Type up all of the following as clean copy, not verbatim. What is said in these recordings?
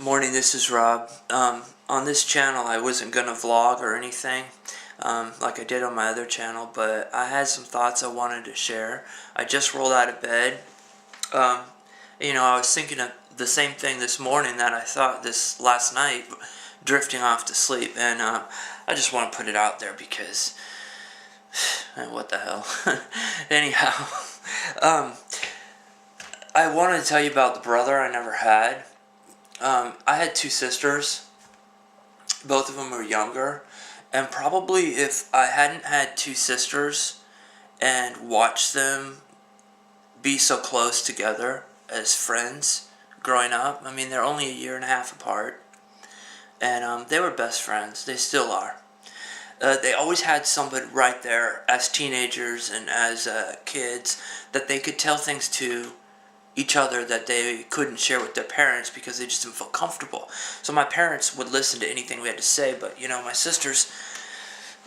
Morning, this is Rob. On this channel, I wasn't gonna vlog or anything, like I did on my other channel, but I had some thoughts I wanted to share. I just rolled out of bed. Um, I was thinking of the same thing this morning that I thought this last night, drifting off to sleep, and I just want to put it out there because, what the hell. Anyhow, um, I wanted to tell you about the brother I never had. I had two sisters. Both of them were younger. And probably if I hadn't had two sisters and watched them be so close together as friends growing up, I mean, they're only a year and a half apart. And they were best friends. They still are. They always had somebody right there as teenagers and as kids that they could tell things to each other that they couldn't share with their parents because they just didn't feel comfortable. So my parents would listen to anything we had to say, but my sisters,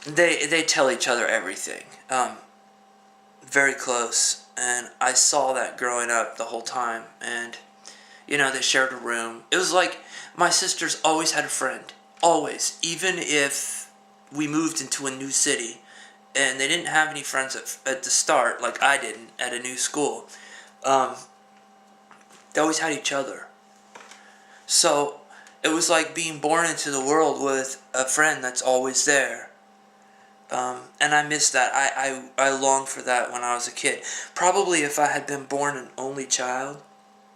they tell each other everything. Very close, and I saw that growing up the whole time. And they shared a room. It was like my sisters always had a friend, always, even if we moved into a new city and they didn't have any friends at the start, like I didn't at a new school. They always had each other. So it was like being born into the world with a friend that's always there. And I miss that. I longed for that when I was a kid. Probably if I had been born an only child,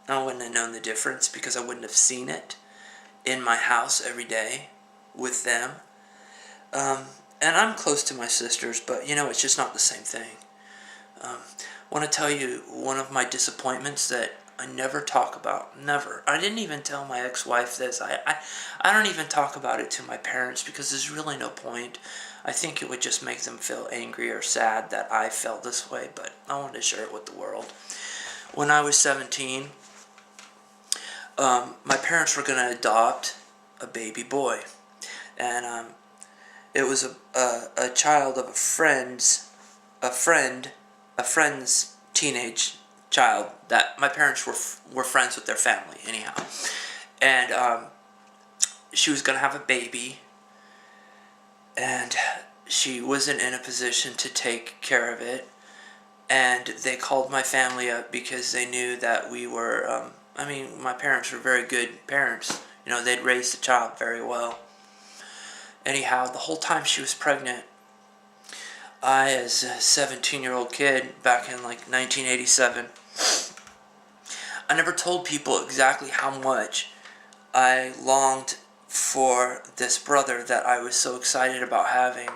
I wouldn't have known the difference because I wouldn't have seen it in my house every day with them. And I'm close to my sisters, but it's just not the same thing. I want to tell you one of my disappointments that I never talk about. Never. I didn't even tell my ex-wife this. I don't even talk about it to my parents because there's really no point. I think it would just make them feel angry or sad that I felt this way, but I wanted to share it with the world. When I was 17, my parents were going to adopt a baby boy. And it was a child of a friend's teenage child that my parents were friends with their family anyhow. And she was going to have a baby, and she wasn't in a position to take care of it. And they called my family up because they knew that we were, my parents were very good parents. They'd raised the child very well. Anyhow, the whole time she was pregnant, I, as a 17-year-old kid back in like 1987, I never told people exactly how much I longed for this brother that I was so excited about having.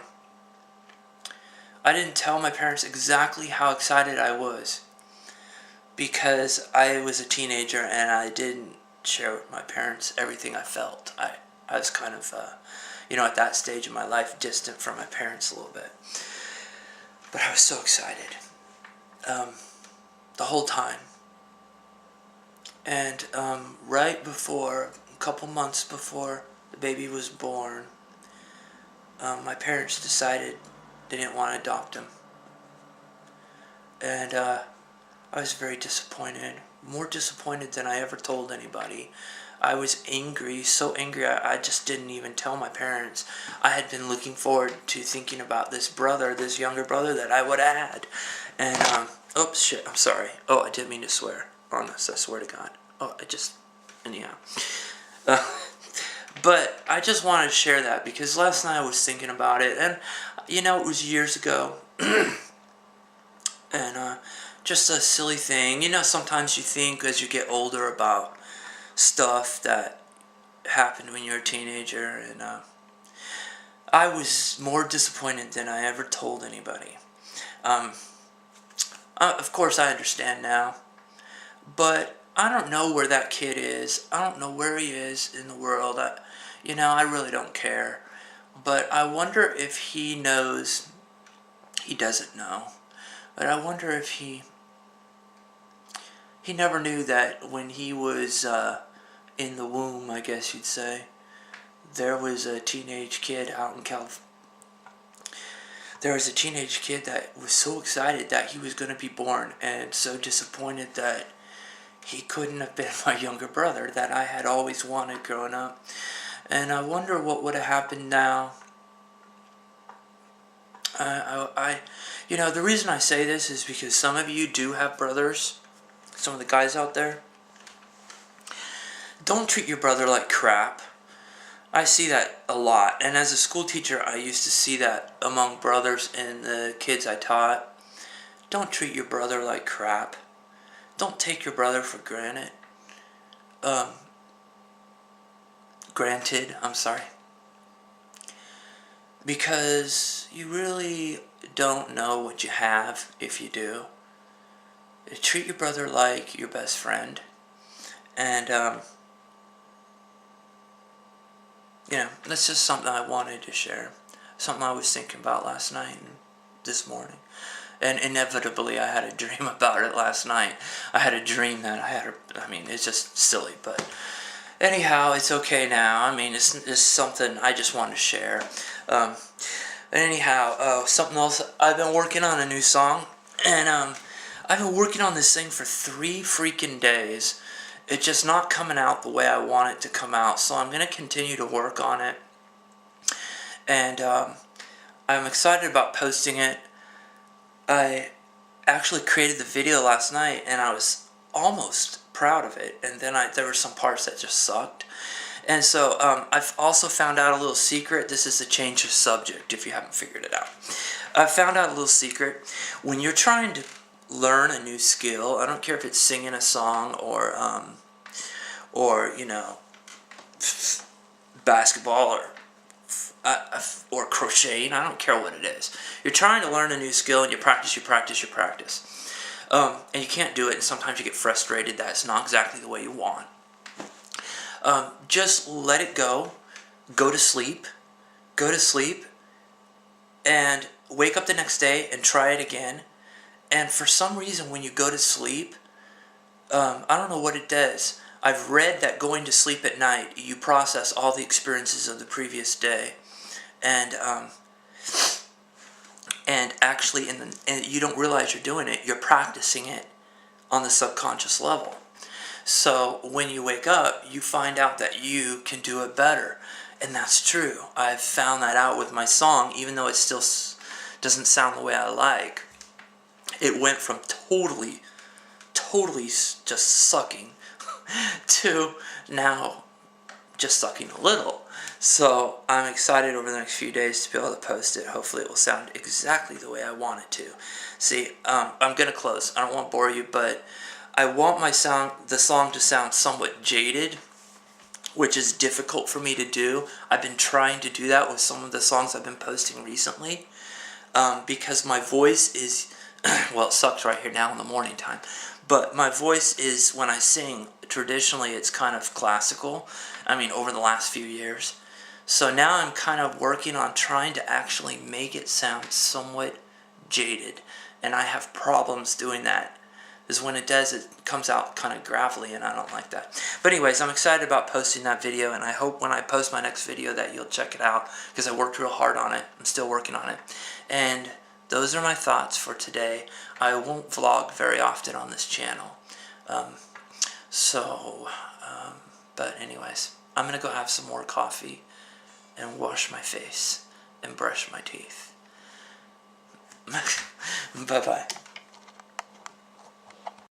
I didn't tell my parents exactly how excited I was because I was a teenager and I didn't share with my parents everything I felt. I was kind of, at that stage in my life, distant from my parents a little bit. But I was so excited the whole time. And right before, a couple months before the baby was born, my parents decided they didn't want to adopt him. And I was very disappointed. More disappointed than I ever told anybody. I was angry, so angry I just didn't even tell my parents. I had been looking forward to thinking about this brother, this younger brother that I would have had. And, oops, shit, I'm sorry. Oh, I didn't mean to swear on this, I swear to God. Anyhow. But I just wanted to share that because last night I was thinking about it. And, it was years ago. And, just a silly thing. Sometimes you think as you get older about stuff that happened when you were a teenager, and I was more disappointed than I ever told anybody. Of course I understand now, but I don't know where that kid is. I don't know where he is in the world. I really don't care, but I wonder if he knows. He doesn't know, but I wonder if he never knew that when he was in the womb, I guess you'd say, there was a teenage kid out in California. There was a teenage kid that was so excited that he was going to be born and so disappointed that he couldn't have been my younger brother that I had always wanted growing up. And I wonder what would have happened now. You know, the reason I say this is because some of you do have brothers. Some of the guys out there. Don't treat your brother like crap. I see that a lot. And as a school teacher, I used to see that among brothers and the kids I taught. Don't treat your brother like crap. Don't take your brother for granted. Granted, I'm sorry. Because you really don't know what you have if you do. Treat your brother like your best friend. And, you know, that's just something I wanted to share. Something I was thinking about last night and this morning. And inevitably I had a dream about it last night. I had a dream that I mean, it's just silly, but anyhow, it's okay now. I mean, it's something I just wanted to share. Anyhow, something else. I've been working on a new song, and I've been working on this thing for 3 freaking days. It's just not coming out the way I want it to come out, so I'm going to continue to work on it. And I'm excited about posting it. I actually created the video last night, and I was almost proud of it, and then there were some parts that just sucked. And so I've also found out a little secret. This is a change of subject if you haven't figured it out. I found out a little secret. When you're trying to learn a new skill, I don't care if it's singing a song or you know, basketball or crocheting, I don't care what it is. You're trying to learn a new skill and you practice. And you can't do it, and sometimes you get frustrated that it's not exactly the way you want. Just let it go. Go to sleep, and wake up the next day and try it again. And for some reason, when you go to sleep, I don't know what it does. I've read that going to sleep at night, you process all the experiences of the previous day, and actually, and you don't realize you're doing it. You're practicing it on the subconscious level. So when you wake up, you find out that you can do it better. And that's true. I've found that out with my song, even though it still doesn't sound the way I like. It went from totally just sucking to now just sucking a little. So I'm excited over the next few days to be able to post it. Hopefully it will sound exactly the way I want it to. See, I'm going to close. I don't want to bore you, but I want the song to sound somewhat jaded, which is difficult for me to do. I've been trying to do that with some of the songs I've been posting recently, because my voice is, well, it sucks right here now in the morning time, but my voice is, when I sing, traditionally it's kind of classical, I mean, over the last few years. So now I'm kind of working on trying to actually make it sound somewhat jaded, and I have problems doing that. Is when it does, it comes out kind of gravelly, and I don't like that. But anyways, I'm excited about posting that video, and I hope when I post my next video that you'll check it out, because I worked real hard on it. I'm still working on it. And those are my thoughts for today. I won't vlog very often on this channel. But anyways, I'm going to go have some more coffee and wash my face and brush my teeth. Bye-bye.